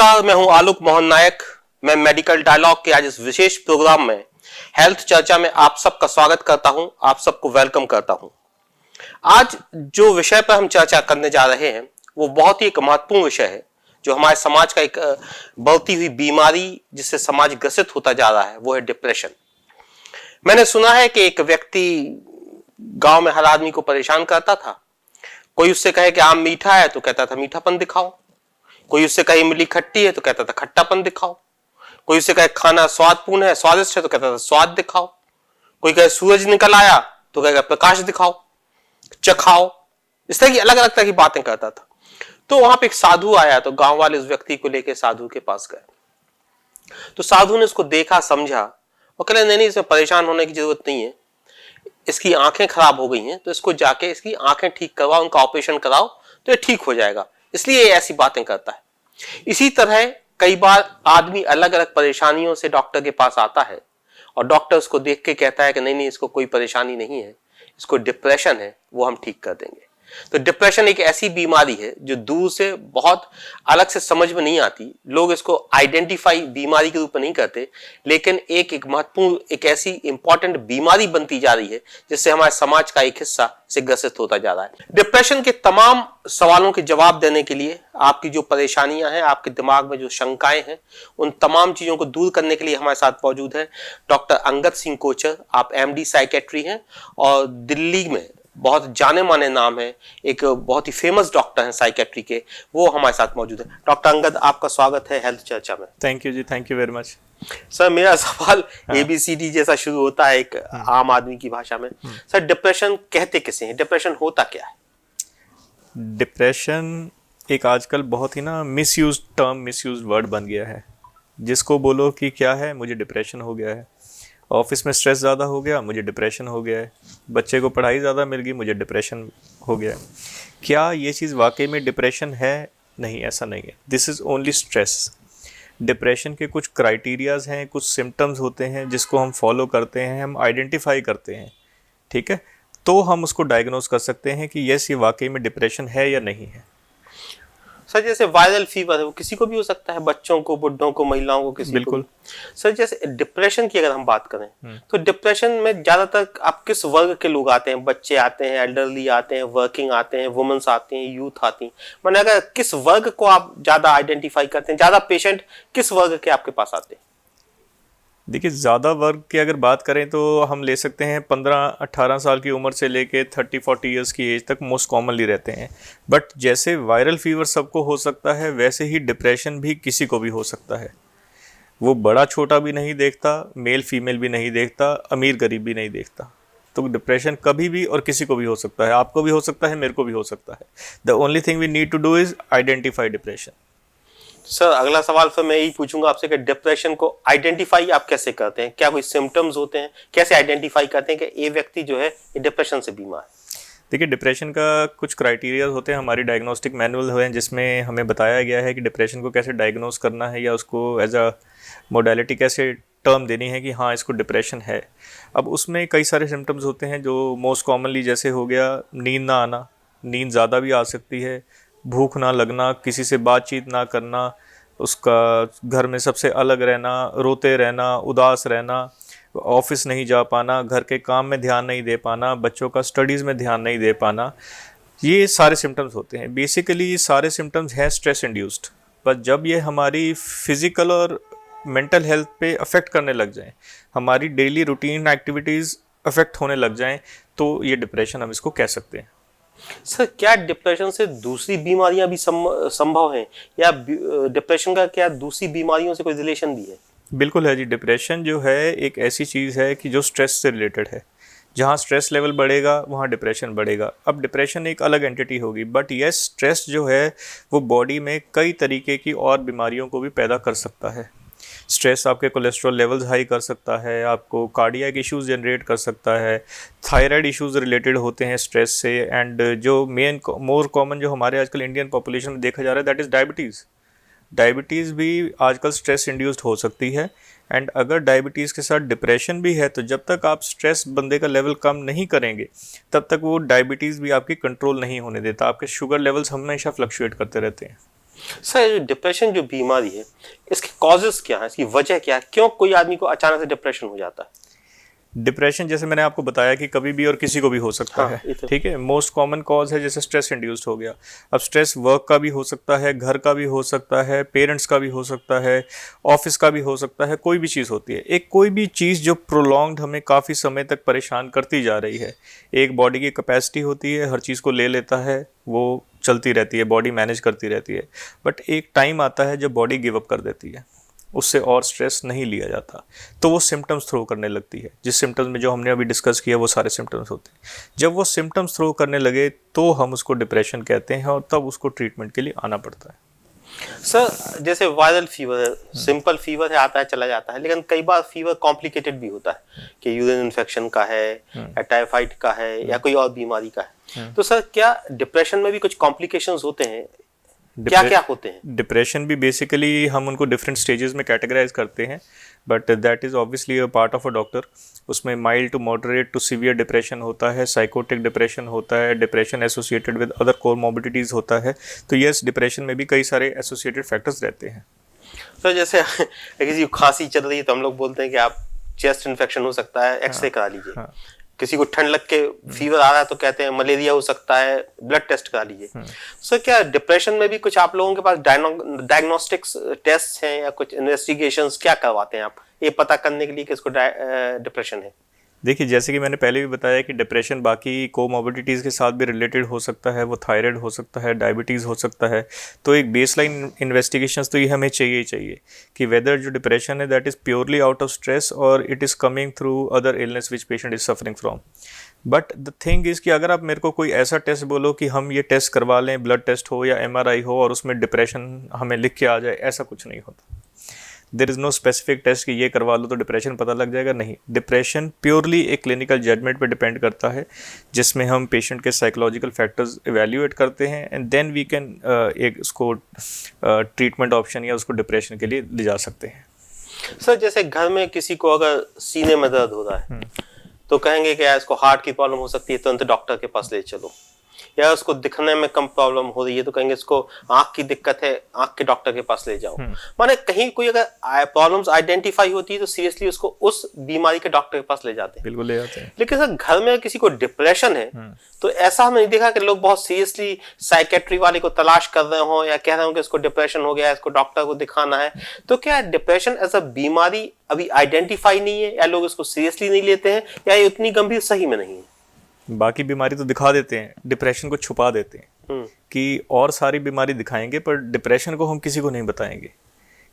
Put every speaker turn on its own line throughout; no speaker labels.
नमस्कार, मैं हूं आलोक मोहन नायक। मैं मेडिकल डायलॉग के आज इस विशेष प्रोग्राम में हेल्थ चर्चा में आप सबका स्वागत करता हूं, आप सबको वेलकम करता हूं। आज जो विषय पर हम चर्चा करने जा रहे हैं वो बहुत ही एक महत्वपूर्ण विषय है, जो हमारे समाज का एक बढ़ती हुई बीमारी जिससे समाज ग्रसित होता जा रहा है, वो है डिप्रेशन। मैंने सुना है कि एक व्यक्ति गांव में हर आदमी को परेशान करता था। कोई उससे कहे कि आम मीठा है तो कहता था मीठापन दिखाओ, कोई उससे कहे इमली खट्टी है तो कहता था खट्टापन दिखाओ, कोई उससे कहे खाना स्वादपूर्ण है, स्वादिष्ट है तो कहता था स्वाद दिखाओ, कोई कहे सूरज निकल आया तो कहेगा प्रकाश दिखाओ, चखाओ। इस तरह की अलग अलग तरह की बातें करता था। तो वहां पे एक साधु आया, तो गांव वाले उस व्यक्ति को लेकर साधु के पास गए। तो साधु ने उसको देखा, समझा और कहा नहीं, इसमें परेशान होने की जरूरत नहीं है, इसकी आंखें खराब हो गई हैं तो इसको जाके इसकी आंखें ठीक करवाओ, उनका ऑपरेशन कराओ तो ये ठीक हो जाएगा, इसलिए ये ऐसी बातें करता है। इसी तरह कई बार आदमी अलग अलग परेशानियों से डॉक्टर के पास आता है और डॉक्टर उसको देख के कहता है कि नहीं, इसको कोई परेशानी नहीं है, इसको डिप्रेशन है, वो हम ठीक कर देंगे। तो डिप्रेशन एक ऐसी बीमारी है जो दूर से बहुत अलग से समझ में नहीं आती। लोग इसको आइडेंटिफाई बीमारी के रूप में नहीं करते, लेकिन एक महत्वपूर्ण, एक ऐसी इंपॉर्टेंट बीमारी बनती जा रही है जिससे हमारे समाज का एक हिस्सा से ग्रसित होता जा रहा है। डिप्रेशन के तमाम सवालों के जवाब देने के लिए, आपकी जो परेशानियां हैं, आपके दिमाग में जो शंकाएं हैं, उन तमाम चीजों को दूर करने के लिए हमारे साथ मौजूद है डॉक्टर अंगद सिंह कोचर। आप MD साइकेट्री हैं और दिल्ली में बहुत जाने माने नाम है, एक बहुत ही फेमस डॉक्टर हैं साइकेट्री के, वो हमारे साथ मौजूद है। डॉक्टर अंगद, आपका स्वागत है हेल्थ चर्चा में।
थैंक यू जी, thank you very much.
Sir, मेरा सवाल ABCD जैसा शुरू होता है एक आम आदमी की भाषा में। सर, डिप्रेशन कहते किसे हैं, डिप्रेशन होता क्या है?
डिप्रेशन एक आजकल बहुत ही मिसयूज्ड टर्म, मिसयूज्ड वर्ड बन गया है। जिसको बोलो कि क्या है, मुझे डिप्रेशन हो गया है, ऑफिस में स्ट्रेस ज़्यादा हो गया, मुझे डिप्रेशन हो गया है, बच्चे को पढ़ाई ज़्यादा मिल गई, मुझे डिप्रेशन हो गया है। क्या ये चीज़ वाकई में डिप्रेशन है? नहीं, ऐसा नहीं है। This is only stress. Depression के कुछ क्राइटेरियाज हैं, कुछ सिम्टम्स होते हैं जिसको हम फॉलो करते हैं, हम आइडेंटिफाई करते हैं, ठीक है, तो हम उसको डायग्नोज कर सकते हैं कि यस, ये वाकई में डिप्रेशन है या नहीं है।
सर, जैसे वायरल फीवर है, वो किसी को भी हो सकता है, बच्चों को, बुढ़ों को, महिलाओं को, किसी
बिल्कुल।
को। सर, जैसे डिप्रेशन की अगर हम बात करें तो डिप्रेशन में ज्यादातर आप किस वर्ग के लोग आते हैं? बच्चे आते हैं, एल्डरली आते हैं, वर्किंग आते हैं, वुमेन्स आते हैं, यूथ आती हैं? मैंने अगर किस वर्ग को आप ज्यादा आइडेंटिफाई करते हैं, ज्यादा पेशेंट किस वर्ग के आपके पास आते हैं?
देखिए, ज़्यादा वर्ग की अगर बात करें तो हम ले सकते हैं 15-18 साल की उम्र से लेके 30-40 ईयर्स की एज तक मोस्ट कॉमनली रहते हैं। बट जैसे वायरल फीवर सबको हो सकता है, वैसे ही डिप्रेशन भी किसी को भी हो सकता है। वो बड़ा छोटा भी नहीं देखता, मेल फीमेल भी नहीं देखता, अमीर गरीब भी नहीं देखता। तो डिप्रेशन कभी भी और किसी को भी हो सकता है, आपको भी हो सकता है, मेरे को भी हो सकता है। The only thing we need to do is identify depression.
Sir, अगला सवाल फिर मैं यही पूछूंगा आपसे कि डिप्रेशन को आइडेंटिफाई आप कैसे करते हैं? क्या कोई सिम्टम्स होते हैं? कैसे आइडेंटिफाई करते हैं कि ये व्यक्ति जो है ये डिप्रेशन से बीमार है?
देखिए, डिप्रेशन का कुछ क्राइटेरिया होते हैं, हमारी डायग्नोस्टिक मैनुअल है जिसमें हमें बताया गया है कि डिप्रेशन को कैसे डायग्नोस करना है या उसको एज अ मोडालिटी कैसे टर्म देनी है कि हाँ, इसको डिप्रेशन है। अब उसमें कई सारे सिम्टम्स होते हैं जो मोस्ट कॉमनली जैसे हो गया नींद ना आना, नींद ज़्यादा भी आ सकती है, भूख ना लगना, किसी से बातचीत ना करना, उसका घर में सबसे अलग रहना, रोते रहना, उदास रहना, ऑफिस नहीं जा पाना, घर के काम में ध्यान नहीं दे पाना, बच्चों का स्टडीज़ में ध्यान नहीं दे पाना, ये सारे सिम्टम्स होते हैं। बेसिकली ये सारे सिम्टम्स हैं स्ट्रेस इंड्यूस्ड। पर जब ये हमारी फिज़िकल और मेंटल हेल्थ पे अफेक्ट करने लग जाएं, हमारी डेली रूटीन एक्टिविटीज़ अफेक्ट होने लग जाएं, तो ये डिप्रेशन हम इसको कह सकते हैं।
सर, क्या डिप्रेशन से दूसरी बीमारियां भी संभव हैं, या डिप्रेशन का क्या दूसरी बीमारियों से कोई रिलेशन भी है?
बिल्कुल है जी। डिप्रेशन जो है एक ऐसी चीज़ है कि जो स्ट्रेस से रिलेटेड है। जहाँ स्ट्रेस लेवल बढ़ेगा वहाँ डिप्रेशन बढ़ेगा। अब डिप्रेशन एक अलग एंटिटी होगी, बट यस, स्ट्रेस जो है वो बॉडी में कई तरीके की और बीमारियों को भी पैदा कर सकता है। स्ट्रेस आपके कोलेस्ट्रॉल लेवल्स हाई कर सकता है, आपको कार्डियक इश्यूज जनरेट कर सकता है, थायराइड इश्यूज रिलेटेड होते हैं स्ट्रेस से, एंड जो मेन मोर कॉमन जो हमारे आजकल इंडियन पॉपुलेशन में देखा जा रहा है दैट इज़ डायबिटीज़। डायबिटीज़ भी आजकल स्ट्रेस इंड्यूस्ड हो सकती है, एंड अगर डायबिटीज़ के साथ डिप्रेशन भी है तो जब तक आप स्ट्रेस बंदे का लेवल कम नहीं करेंगे तब तक वो डायबिटीज़ भी आपकी कंट्रोल नहीं होने देता। आपके शुगर लेवल्स हमेशा फ्लक्चुएट करते रहते हैं।
सर डिप्रेशन जो बीमारी है, इसके कॉजेस क्या है, इसकी वजह क्या है, क्यों कोई आदमी को अचानक से डिप्रेशन हो जाता है?
डिप्रेशन जैसे मैंने आपको बताया कि कभी भी और किसी को भी हो सकता
हाँ,
है,
ये तो
ठीक है। मोस्ट कॉमन कॉज है जैसे स्ट्रेस इंड्यूस्ड हो गया। अब स्ट्रेस वर्क का भी हो सकता है, घर का भी हो सकता है, पेरेंट्स का भी हो सकता है, ऑफिस का भी हो सकता है, कोई भी चीज़ होती है। एक कोई भी चीज़ जो प्रोलॉन्ग्ड हमें काफ़ी समय तक परेशान करती जा रही है। एक बॉडी की कैपेसिटी होती है, हर चीज़ को ले लेता है, वो चलती रहती है, बॉडी मैनेज करती रहती है। बट एक टाइम आता है जब बॉडी गिव अप कर देती है, उससे और स्ट्रेस नहीं लिया जाता, तो वो सिम्टम्स थ्रो करने लगती है। जिस सिम्टम्स में जो हमने अभी डिस्कस किया वो सारे सिम्टम्स होते हैं। जब वो सिम्टम्स थ्रो करने लगे तो हम उसको डिप्रेशन कहते हैं और तब उसको ट्रीटमेंट के लिए आना पड़ता है।
सर जैसे वायरल फीवर है, सिंपल फीवर है, आता है चला जाता है, लेकिन कई बार फीवर कॉम्प्लिकेटेड भी होता है कि यूरिन इन्फेक्शन का है या टाइफाइड का है या कोई और बीमारी का है। तो सर क्या डिप्रेशन में भी कुछ कॉम्प्लिकेशंस होते हैं? क्या क्या होते हैं?
डिप्रेशन भी बेसिकली हम उनको डिफरेंट स्टेजेस में कैटेगराइज करते हैं, but that is obviously a part of a doctor. उसमें mild to moderate to severe depression होता है, साइकोटिक डिप्रेशन होता है, depression associated with other comorbidities होता है। तो यस, डिप्रेशन में भी कई सारे एसोसिएटेड फैक्टर्स रहते हैं।
तो जैसे किसी को खांसी चल रही है तो हम लोग बोलते हैं कि आप चेस्ट इन्फेक्शन हो सकता है, एक्सरे करा लीजिए।
हाँ।
किसी को ठंड लग के फीवर आ रहा है तो कहते हैं मलेरिया हो सकता है, ब्लड टेस्ट करा लीजिए। सो क्या डिप्रेशन में भी कुछ आप लोगों के पास डायग्नोस्टिक्स टेस्ट हैं या कुछ इन्वेस्टिगेशंस क्या करवाते हैं आप ये पता करने के लिए कि इसको डिप्रेशन है?
देखिए, जैसे कि मैंने पहले भी बताया कि डिप्रेशन बाकी कोमॉर्बिडिटीज़ के साथ भी रिलेटेड हो सकता है। वो थायराइड हो सकता है, डायबिटीज़ हो सकता है। तो एक बेसलाइन इन्वेस्टिगेशंस तो ये हमें चाहिए ही चाहिए कि वेदर जो डिप्रेशन है that is purely out of stress और it is coming through other illness which patient is suffering from. But the thing is कि अगर आप मेरे को कोई ऐसा टेस्ट बोलो कि हम ये टेस्ट करवा लें, ब्लड टेस्ट हो या MRI हो और उसमें डिप्रेशन हमें लिख के आ जाए, ऐसा कुछ नहीं होता। There is no specific test कि ये करवा लो तो डिप्रेशन पता लग जाएगा, नहीं। डिप्रेशन प्योरली एक क्लिनिकल जजमेंट पे डिपेंड करता है, जिसमें हम पेशेंट के साइकोलॉजिकल फैक्टर्स इवेल्युएट करते हैं एंड देन वी कैन एक उसको ट्रीटमेंट ऑप्शन या उसको डिप्रेशन के लिए ले जा सकते हैं।
सर जैसे घर में किसी को अगर सीने में दर्द हो रहा है तो कहेंगे कि यार इसको हार्ट की प्रॉब्लम हो सकती है, तुरंत डॉक्टर के पास ले चलो। या उसको दिखने में कम प्रॉब्लम हो रही है तो कहेंगे इसको आंख की दिक्कत है, आंख के डॉक्टर के पास ले जाओ। माने कहीं कोई अगर प्रॉब्लम्स आइडेंटिफाई होती है तो सीरियसली उसको उस बीमारी के डॉक्टर के पास ले जाते हैं।
बिल्कुल ले जाते हैं।
लेकिन सर घर में किसी को डिप्रेशन है तो ऐसा हमने नहीं देखा कि लोग बहुत सीरियसली साइकेट्री वाले को तलाश कर रहे हो या कह रहे हो कि इसको डिप्रेशन हो गया, इसको डॉक्टर को दिखाना है। तो क्या डिप्रेशन एज अ बीमारी अभी आइडेंटिफाई नहीं है या लोग इसको सीरियसली नहीं लेते हैं या ये उतनी गंभीर सही में नहीं है?
बाकी बीमारी तो दिखा देते हैं, डिप्रेशन को छुपा देते हैं कि और सारी बीमारी दिखाएंगे पर डिप्रेशन को हम किसी को नहीं बताएंगे,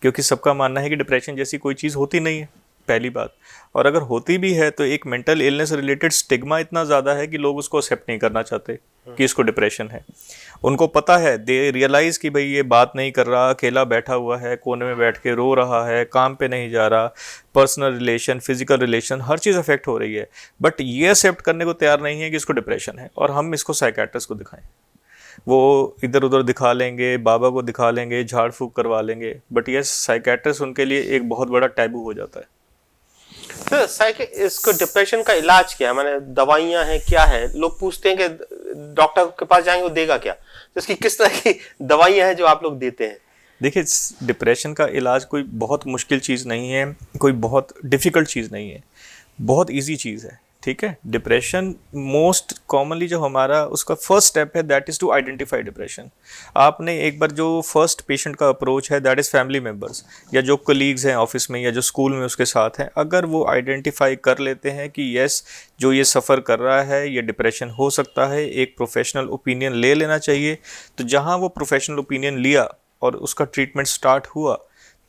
क्योंकि सबका मानना है कि डिप्रेशन जैसी कोई चीज़ होती नहीं है, पहली बात। और अगर होती भी है तो एक मेंटल इलनेस रिलेटेड स्टिग्मा इतना ज़्यादा है कि लोग उसको एक्सेप्ट नहीं करना चाहते कि इसको डिप्रेशन है। उनको पता है, दे रियलाइज़ कि भाई ये बात नहीं कर रहा, अकेला बैठा हुआ है, कोने में बैठ के रो रहा है, काम पे नहीं जा रहा, पर्सनल रिलेशन, फिजिकल रिलेशन, हर चीज़ अफेक्ट हो रही है, बट ये एक्सेप्ट करने को तैयार नहीं है कि इसको डिप्रेशन है और हम इसको साइकियाट्रिस्ट को दिखाएं। वो इधर उधर दिखा लेंगे, बाबा को दिखा लेंगे, झाड़ फूक करवा लेंगे, बट ये साइकियाट्रिस्ट उनके लिए एक बहुत बड़ा टैबू हो जाता है।
तो इसको डिप्रेशन का इलाज क्या है? माने दवाइयां हैं, क्या है? लोग पूछते हैं कि डॉक्टर के पास जाएंगे वो देगा क्या, तो इसकी किस तरह की दवाइयां हैं जो आप लोग देते हैं?
देखिए, डिप्रेशन का इलाज कोई बहुत मुश्किल चीज़ नहीं है, कोई बहुत डिफ़िकल्ट चीज़ नहीं है, बहुत इजी चीज़ है, ठीक है। डिप्रेशन मोस्ट कॉमनली जो हमारा उसका फर्स्ट स्टेप है that is to identify depression. आपने एक बार जो फर्स्ट पेशेंट का अप्रोच है दैट इज़ फैमिली मेम्बर्स या जो कलीग्स हैं ऑफिस में या जो स्कूल में उसके साथ हैं, अगर वो आइडेंटिफाई कर लेते हैं कि यस जो ये सफ़र कर रहा है ये डिप्रेशन हो सकता है, एक प्रोफेशनल ओपिनियन ले लेना चाहिए। तो जहाँ वो प्रोफेशनल ओपिनियन लिया और उसका ट्रीटमेंट स्टार्ट हुआ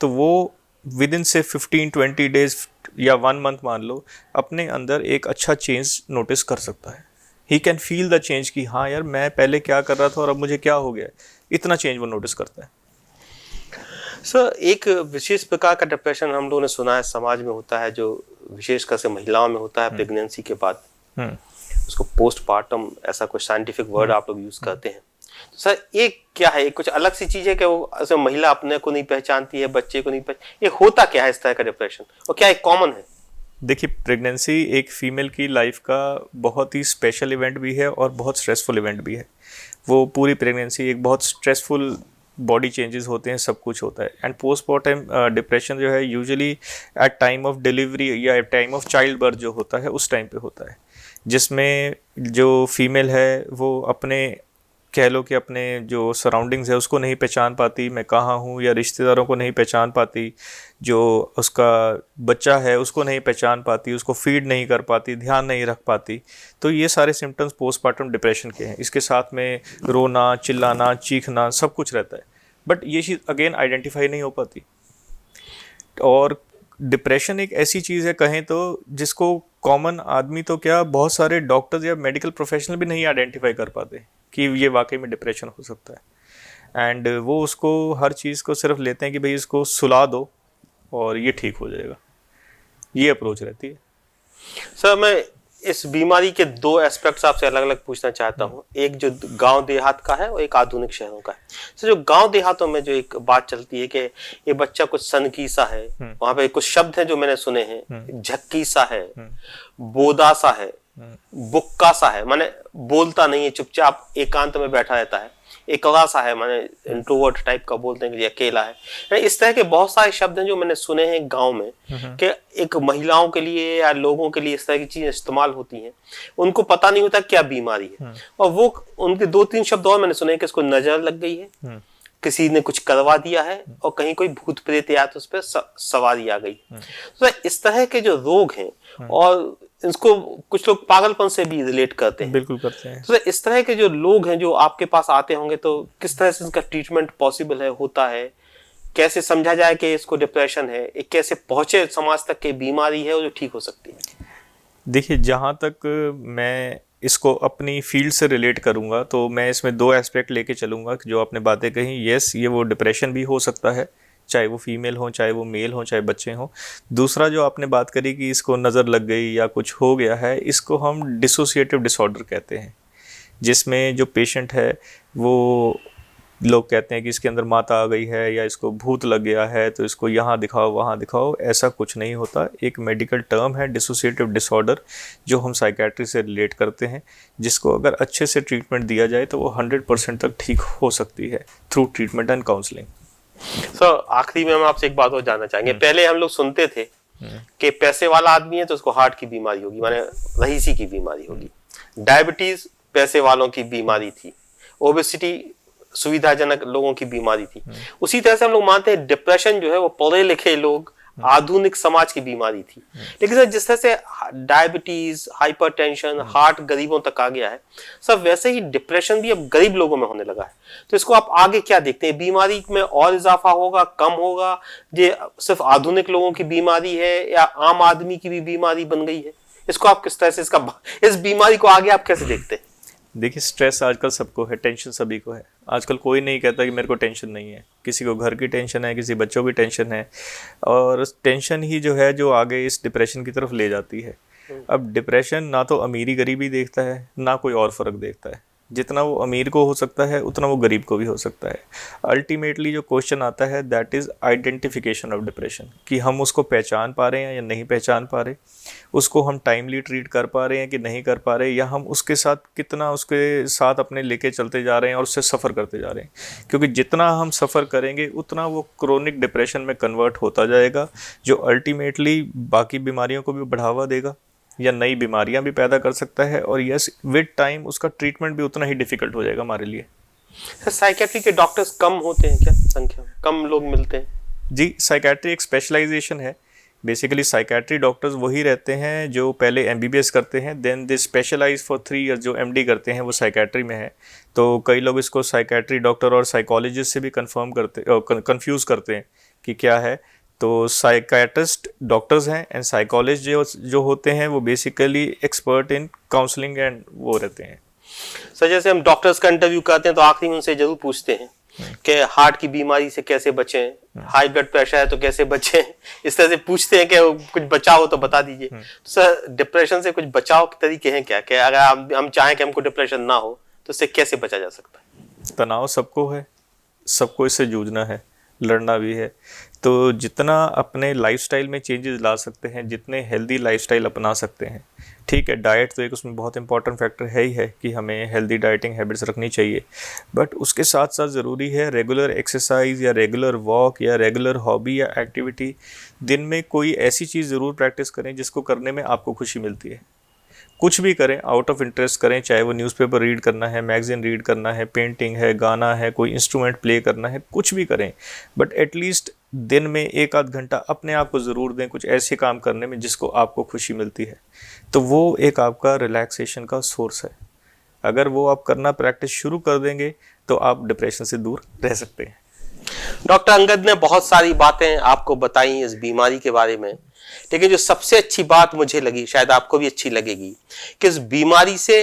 तो वो विद इन से 15-20 डेज या 1 मंथ मान लो, अपने अंदर एक अच्छा चेंज नोटिस कर सकता है। He can feel the change कि हाँ यार मैं पहले क्या कर रहा था और अब मुझे क्या हो गया, इतना चेंज वो नोटिस करता है।
सर एक विशेष प्रकार का डिप्रेशन हम लोगों ने सुना है समाज में होता है, जो विशेषकर से महिलाओं में होता है प्रेगनेंसी के बाद। उसको पोस्टपार्टम ऐसा कुछ साइंटिफिक वर्ड आप लोग यूज करते हैं। तो सर ये क्या है, कुछ अलग सी चीज है कि वो महिला अपने को नहीं पहचानती है, बच्चे को नहीं पहचान, ये होता क्या है इस तरह का डिप्रेशन और क्या एक कॉमन है?
देखिए, प्रेगनेंसी एक फीमेल की लाइफ का बहुत ही स्पेशल इवेंट भी है और बहुत स्ट्रेसफुल इवेंट भी है। वो पूरी प्रेगनेंसी एक बहुत स्ट्रेसफुल बॉडी चेंजेस होते हैं, सब कुछ होता है। एंड पोस्टमार्टम डिप्रेशन जो है usually at time of delivery या at time of child birth जो होता है उस टाइम पे होता है, जिसमें जो फीमेल है वो अपने, कह लो कि अपने जो सराउंडिंग्स है उसको नहीं पहचान पाती, मैं कहाँ हूँ, या रिश्तेदारों को नहीं पहचान पाती, जो उसका बच्चा है उसको नहीं पहचान पाती, उसको फीड नहीं कर पाती, ध्यान नहीं रख पाती। तो ये सारे सिम्टम्स पोस्टमार्टम डिप्रेशन के हैं। इसके साथ में रोना, चिल्लाना, चीखना, सब कुछ रहता है, बट ये चीज़ अगेन आइडेंटिफाई नहीं हो पाती। और डिप्रेशन एक ऐसी चीज़ है कहें तो जिसको कॉमन आदमी तो क्या, बहुत सारे डॉक्टर्स या मेडिकल प्रोफेशनल भी नहीं आइडेंटिफाई कर पाते कि ये वाकई में डिप्रेशन हो सकता है। एंड वो उसको हर चीज़ को सिर्फ लेते हैं कि भाई इसको सुला दो और ये ठीक हो जाएगा, ये अप्रोच रहती है।
सर, मैं इस बीमारी के दो एस्पेक्ट्स आपसे अलग अलग पूछना चाहता हूँ, एक जो गांव देहात का है और एक आधुनिक शहरों का है। तो जो गांव देहातों में जो एक बात चलती है कि ये बच्चा कुछ सनकी सा है, वहां पे कुछ शब्द हैं जो मैंने सुने हैं, झक्की सा है, बोदा सा है, बुक्का सा है, माने बोलता नहीं है, चुपचाप एकांत में बैठा रहता है, एकला सा है, माने इंट्रोवर्ट टाइप का बोलते हैं कि अकेला है। इस तरह के बहुत सारे शब्द हैं जो मैंने सुने हैं गांव में कि एक महिलाओं के लिए या लोगों के लिए इस तरह की चीजें इस्तेमाल होती हैं, उनको पता नहीं होता क्या बीमारी है। और वो उनके दो तीन शब्द और मैंने सुने हैं कि इसको नजर लग गई है, किसी ने कुछ करवा दिया है, और कहीं कोई भूत प्रेत या तो उस पर सवारी आ गई। तो इस तरह के जो रोग हैं, और इसको कुछ लोग पागलपन से भी रिलेट करते हैं।
बिल्कुल करते हैं।
तो इस तरह के जो लोग हैं जो आपके पास आते होंगे, तो किस तरह से इसका ट्रीटमेंट पॉसिबल है, होता है, कैसे समझा जाए कि इसको डिप्रेशन है, एक कैसे पहुंचे समाज तक कि बीमारी है और जो ठीक हो सकती है?
देखिए, जहाँ तक मैं इसको अपनी फील्ड से रिलेट करूँगा तो मैं इसमें दो एस्पेक्ट लेके चलूँगा कि जो आपने बातें कही, यस ये वो डिप्रेशन भी हो सकता है, चाहे वो फीमेल हो, चाहे वो मेल हो, चाहे बच्चे हों। दूसरा जो आपने बात करी कि इसको नज़र लग गई या कुछ हो गया है, इसको हम डिसोसिएटिव डिसऑर्डर कहते हैं, जिसमें जो पेशेंट है वो, लोग कहते हैं कि इसके अंदर माता आ गई है या इसको भूत लग गया है तो इसको यहाँ दिखाओ वहाँ दिखाओ। ऐसा कुछ नहीं होता। एक मेडिकल टर्म है डिसोसिएटिव डिसऑर्डर, जो हम साइकेट्री से रिलेट करते हैं, जिसको अगर अच्छे से ट्रीटमेंट दिया जाए तो वो 100% तक ठीक हो सकती है through treatment and counselling.
Sir, आखिरी में हम आपसे एक बात और जानना चाहेंगे। पहले हम लोग सुनते थे कि पैसे वाला आदमी है तो उसको हार्ट की बीमारी होगी, माने रईसी की बीमारी होगी। डायबिटीज पैसे वालों की बीमारी थी, ओबेसिटी सुविधाजनक लोगों की बीमारी थी। उसी तरह से हम लोग मानते हैं डिप्रेशन जो है वो पढ़े लिखे लोग, आधुनिक समाज की बीमारी थी। लेकिन सर, जिस तरह से डायबिटीज, हाइपरटेंशन, हार्ट गरीबों तक आ गया है सर, वैसे ही डिप्रेशन भी अब गरीब लोगों में होने लगा है। तो इसको आप आगे क्या देखते हैं? बीमारी में और इजाफा होगा, कम होगा? ये सिर्फ आधुनिक लोगों की बीमारी है या आम आदमी की भी बीमारी बन गई है? इसको आप किस तरह से इस बीमारी को आगे आप कैसे देखते हैं?
देखिए, स्ट्रेस आजकल सबको है, टेंशन सभी को है। आजकल कोई नहीं कहता कि मेरे को टेंशन नहीं है। किसी को घर की टेंशन है, किसी बच्चों की टेंशन है, और टेंशन ही जो है जो आगे इस डिप्रेशन की तरफ ले जाती है। अब डिप्रेशन ना तो अमीरी गरीबी देखता है, ना कोई और फ़र्क देखता है। जितना वो अमीर को हो सकता है उतना वो गरीब को भी हो सकता है। अल्टीमेटली जो क्वेश्चन आता है that is identification of depression, कि हम उसको पहचान पा रहे हैं या नहीं पहचान पा रहे, उसको हम टाइमली ट्रीट कर पा रहे हैं कि नहीं कर पा रहे, या हम उसके साथ कितना उसके साथ अपने लेके चलते जा रहे हैं और उससे सफ़र करते जा रहे हैं। क्योंकि जितना हम सफ़र करेंगे उतना वो क्रोनिक डिप्रेशन में कन्वर्ट होता जाएगा, जो अल्टीमेटली बाकी बीमारियों को भी बढ़ावा देगा या नई बीमारियां भी पैदा कर सकता है। और यस, विद टाइम उसका ट्रीटमेंट भी उतना ही डिफिकल्ट हो जाएगा हमारे लिए।
साइकेट्री के डॉक्टर्स कम होते हैं क्या संख्या में? कम लोग मिलते हैं?
जी, साइकेट्री एक स्पेशलाइजेशन है। बेसिकली साइकेट्री डॉक्टर्स वही रहते हैं जो पहले एमबीबीएस करते हैं, then they specialise for 3 years. जो एमडी करते हैं वो साइकेट्री में है। तो कई लोग इसको साइकेट्री डॉक्टर और साइकोलॉजिस्ट से भी कंफ्यूज करते हैं कि क्या है। तो साइकेट्रिस्ट डॉक्टर्स हैं एंड साइकोलॉजिस्ट जो होते हैं वो basically expert in counselling and वो रहते हैं।
सर, जैसे हम डॉक्टर्स का इंटरव्यू करते हैं तो आखिरी में उनसे जरूर पूछते हैं कि हार्ट की बीमारी से कैसे बचें, हाई ब्लड प्रेशर है तो कैसे बचें, इस तरह से पूछते हैं कि कुछ बचाव हो तो बता दीजिए। तो सर, डिप्रेशन से कुछ बचाव के तरीके हैं क्या? कि अगर हम चाहें कि हमको डिप्रेशन ना हो तो इससे कैसे बचा जा सकता है?
तनाव सबको है, सबको इससे जूझना है। लड़ना भी है। तो जितना अपने लाइफस्टाइल में चेंजेस ला सकते हैं, जितने हेल्दी लाइफस्टाइल अपना सकते हैं, ठीक है, डाइट तो एक उसमें बहुत इंपॉर्टेंट फैक्टर है ही है कि हमें हेल्दी डाइटिंग हैबिट्स रखनी चाहिए, बट उसके साथ साथ ज़रूरी है रेगुलर एक्सरसाइज या रेगुलर वॉक या रेगुलर हॉबी या एक्टिविटी। दिन में कोई ऐसी चीज़ ज़रूर प्रैक्टिस करें जिसको करने में आपको खुशी मिलती है। कुछ भी करें, आउट ऑफ इंटरेस्ट करें, चाहे वो न्यूज़पेपर रीड करना है, मैगज़ीन रीड करना है, पेंटिंग है, गाना है, कोई इंस्ट्रूमेंट प्ले करना है, कुछ भी करें, बट एटलीस्ट दिन में 1 आध घंटा अपने आप को ज़रूर दें कुछ ऐसे काम करने में जिसको आपको खुशी मिलती है। तो वो एक आपका रिलैक्सेशन का सोर्स है। अगर वो आप करना प्रैक्टिस शुरू कर देंगे तो आप डिप्रेशन से दूर रह सकते हैं।
डॉक्टर अंगद ने बहुत सारी बातें आपको बताई इस बीमारी के बारे में, लेकिन जो सबसे अच्छी बात मुझे लगी, शायद आपको भी अच्छी लगेगी, कि इस बीमारी से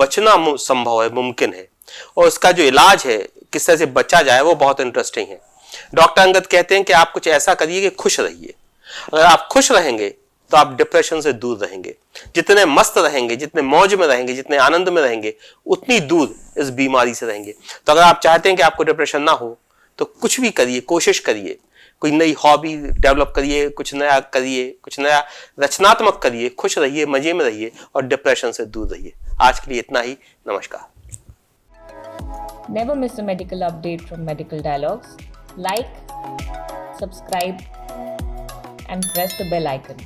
बचना संभव है, मुमकिन है, और इसका जो इलाज है, किस तरह से बचा जाए, वो बहुत इंटरेस्टिंग है। डॉक्टर अंगद कहते हैं कि आप कुछ ऐसा करिए कि खुश रहिए। अगर आप खुश रहेंगे तो आप डिप्रेशन से दूर रहेंगे। जितने मस्त रहेंगे, जितने मौज में रहेंगे, जितने आनंद में रहेंगे, उतनी दूर इस बीमारी से रहेंगे। तो अगर आप चाहते हैं कि आपको डिप्रेशन ना हो, तो कुछ भी करिए, कोशिश करिए, कोई नई हॉबी डेवलप करिए, कुछ नया करिए, कुछ नया रचनात्मक करिए, खुश रहिए, मजे में रहिए और डिप्रेशन से दूर रहिए। आज के लिए इतना ही। नमस्कार।
Never miss a medical update from Medical Dialogues. Like, subscribe, and press the bell icon.